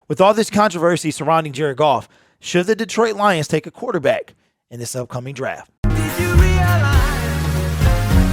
With all this controversy surrounding Jared Goff, should the Detroit Lions take a quarterback in this upcoming draft? Did you realize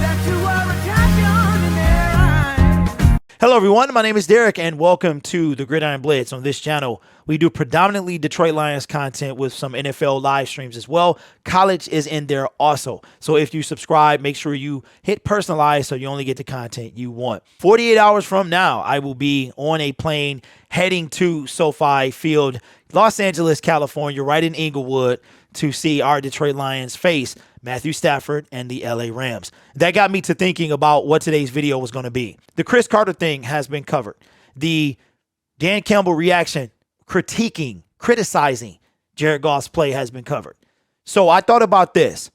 that you are a champion in their eyes? Hello, everyone. My name is Derek, and welcome to the Gridiron Blitz. On this channel, we do predominantly Detroit Lions content with some NFL live streams as well. College is in there also. So if you subscribe, make sure you hit personalize so you only get the content you want. 48 hours from now, I will be on a plane heading to SoFi Field, Los Angeles, California, right in Inglewood, to see our Detroit Lions face Matthew Stafford and the LA Rams. That got me to thinking about what today's video was going to be. The Chris Carter thing has been covered. The Dan Campbell reaction, criticizing Jared Goff's play has been covered. So I thought about this.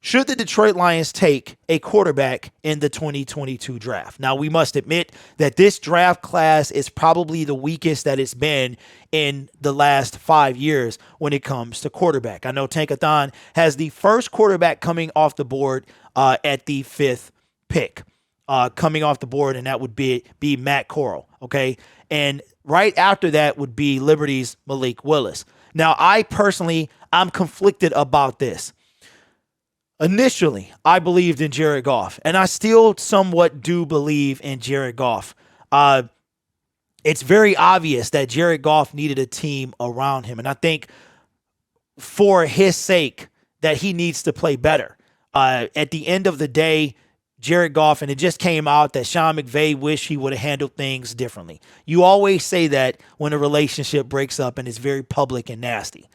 Should the Detroit Lions take a quarterback in the 2022 draft? Now, we must admit that this draft class is probably the weakest that it's been in the last 5 years when it comes to quarterback. I know Tankathon has the first quarterback coming off the board at the 5th pick, coming off the board, and that would be Matt Corral, okay? And right after that would be Liberty's Malik Willis. Now, I'm conflicted about this. Initially, I believed in Jared Goff, and I still somewhat do believe in Jared Goff. It's very obvious that Jared Goff needed a team around him, and I think for his sake that he needs to play better. At the end of the day, Jared Goff, and it just came out that Sean McVay wished he would have handled things differently. You always say that when a relationship breaks up and it's very public and nasty.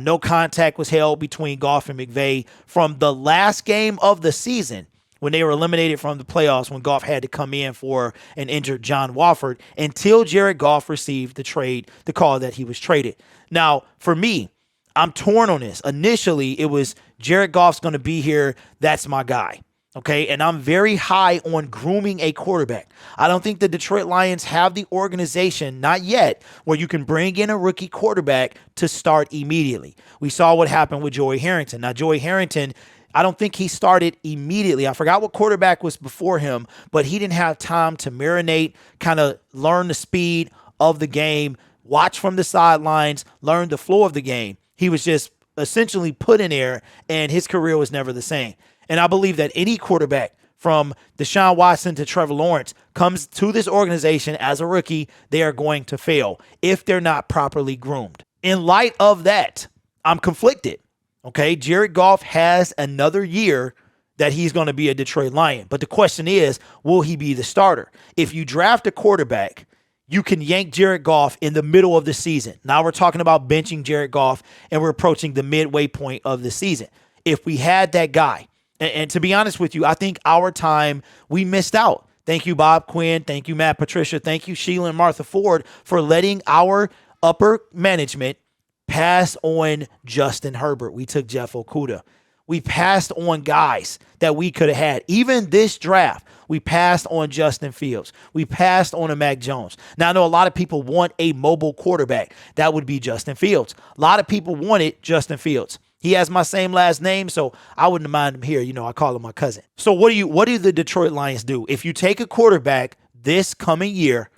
No contact was held between Goff and McVay from the last game of the season when they were eliminated from the playoffs, when Goff had to come in for an injured John Wolford, until Jared Goff received the call that he was traded. Now, for me, I'm torn on this. Initially, it was Jared Goff's going to be here. That's my guy. Okay, and I'm very high on grooming a quarterback. I don't think the Detroit Lions have the organization, not yet, where you can bring in a rookie quarterback to start immediately. We saw what happened with Joey Harrington. Now, Joey Harrington, I don't think he started immediately. I forgot what quarterback was before him, but he didn't have time to marinate, kind of learn the speed of the game, watch from the sidelines, learn the flow of the game. He was just essentially put in there, and his career was never the same. And I believe that any quarterback from Deshaun Watson to Trevor Lawrence comes to this organization as a rookie, they are going to fail if they're not properly groomed. In light of that, I'm conflicted. Okay, Jared Goff has another year that he's going to be a Detroit Lion. But the question is, will he be the starter? If you draft a quarterback, you can yank Jared Goff in the middle of the season. Now we're talking about benching Jared Goff, and we're approaching the midway point of the season. If we had that guy, and to be honest with you, I think our time, we missed out. Thank you, Bob Quinn. Thank you, Matt Patricia. Thank you, Sheila and Martha Ford, for letting our upper management pass on Justin Herbert. We took Jeff Okudah. We passed on guys that we could have had. Even this draft, we passed on Justin Fields. We passed on a Mac Jones. Now, I know a lot of people want a mobile quarterback. That would be Justin Fields. A lot of people wanted Justin Fields. He has my same last name, so I wouldn't mind him here. You know, I call him my cousin. So what do the Detroit Lions do? If you take a quarterback this coming year,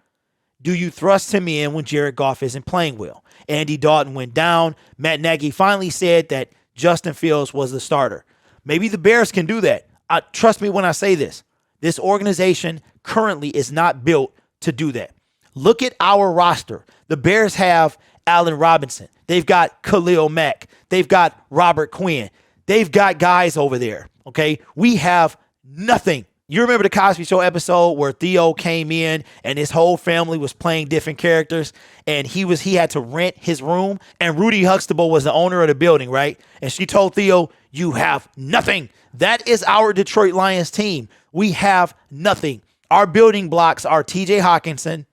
do you thrust him in when Jared Goff isn't playing well? Andy Dalton went down. Matt Nagy finally said that Justin Fields was the starter. Maybe the Bears can do that. Trust me when I say this. This organization currently is not built to do that. Look at our roster. The Bears have Allen Robinson. They've got Khalil Mack. They've got Robert Quinn. They've got guys over there, okay? We have nothing. You remember the Cosby Show episode where Theo came in and his whole family was playing different characters, and he had to rent his room, and Rudy Huxtable was the owner of the building, right? And she told Theo, you have nothing. That is our Detroit Lions team. We have nothing. Our building blocks are TJ Hawkinson,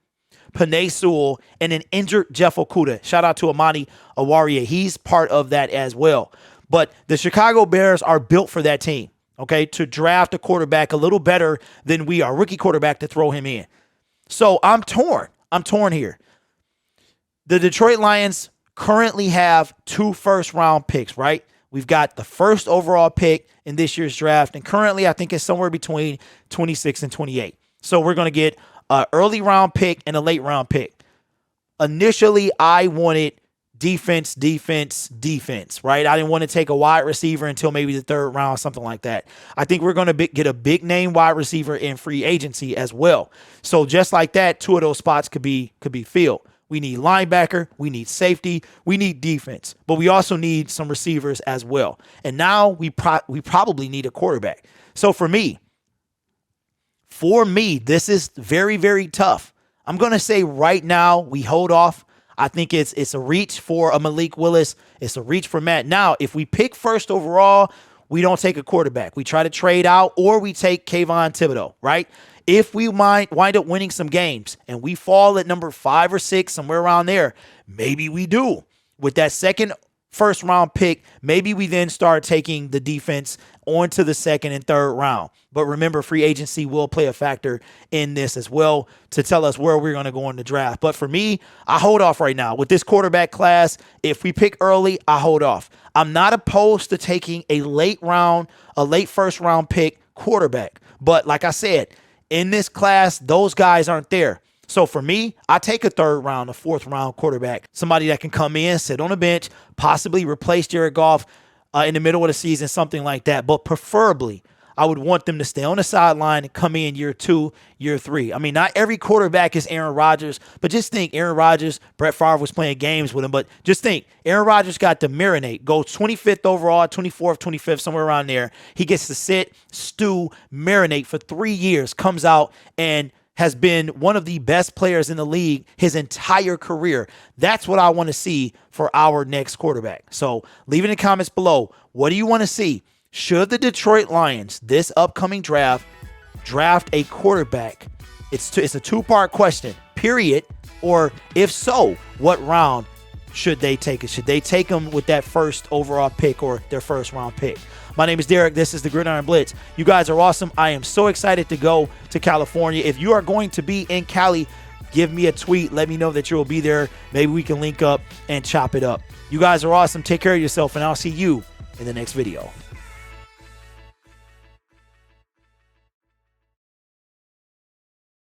Penei Sewell, and an injured Jeff Okudah. Shout out to Amani Awarie. He's part of that as well. But the Chicago Bears are built for that team, okay, to draft a quarterback a little better than we are, rookie quarterback, to throw him in. So I'm torn. I'm torn here. The Detroit Lions currently have 2 first-round picks, right? We've got the first overall pick in this year's draft, and currently I think it's somewhere between 26 and 28. So we're going to get an early round pick and a late round pick. initially I wanted defense, defense, defense, right? I didn't want to take a wide receiver until maybe the 3rd round, something like that. I think we're going to get a big name wide receiver in free agency as well. So just like that, 2 of those spots could be filled. We need linebacker, we need safety, we need defense, but we also need some receivers as well. And now we probably need a quarterback. So for me, this is very, very tough. I'm going to say right now we hold off. I think it's a reach for a Malik Willis. It's a reach for Matt. Now, if we pick 1st overall, we don't take a quarterback. We try to trade out or we take Kayvon Thibodeau, right? If we might wind up winning some games and we fall at number 5 or 6, somewhere around there, maybe we do. With that 2nd first round pick, maybe we then start taking the defense onto the 2nd and 3rd round. But remember, free agency will play a factor in this as well to tell us where we're going to go in the draft. But for me, I hold off right now. With this quarterback class, if we pick early, I hold off. I'm not opposed to taking a late 1st round pick quarterback. But like I said, in this class, those guys aren't there. So for me, I take a 3rd round, a 4th round quarterback, somebody that can come in, sit on the bench, possibly replace Jared Goff in the middle of the season, something like that. But preferably, I would want them to stay on the sideline and come in year 2, year 3. I mean, not every quarterback is Aaron Rodgers, but just think Aaron Rodgers, Brett Favre was playing games with him. But just think, Aaron Rodgers got to marinate, go 25th overall, 24th, 25th, somewhere around there. He gets to sit, stew, marinate for 3 years, comes out and has been one of the best players in the league his entire career. That's what I want to see for our next quarterback. So leave it in the comments below. What do you want to see? Should the Detroit Lions, this upcoming draft a quarterback? It's a 2-part question, period. Or if so, what round should they take it? Should they take him with that 1st overall pick or their 1st round pick? My name is Derek. This is the Gridiron Blitz. You guys are awesome. I am so excited to go to California. If you are going to be in Cali, give me a tweet. Let me know that you will be there. Maybe we can link up and chop it up. You guys are awesome. Take care of yourself, and I'll see you in the next video.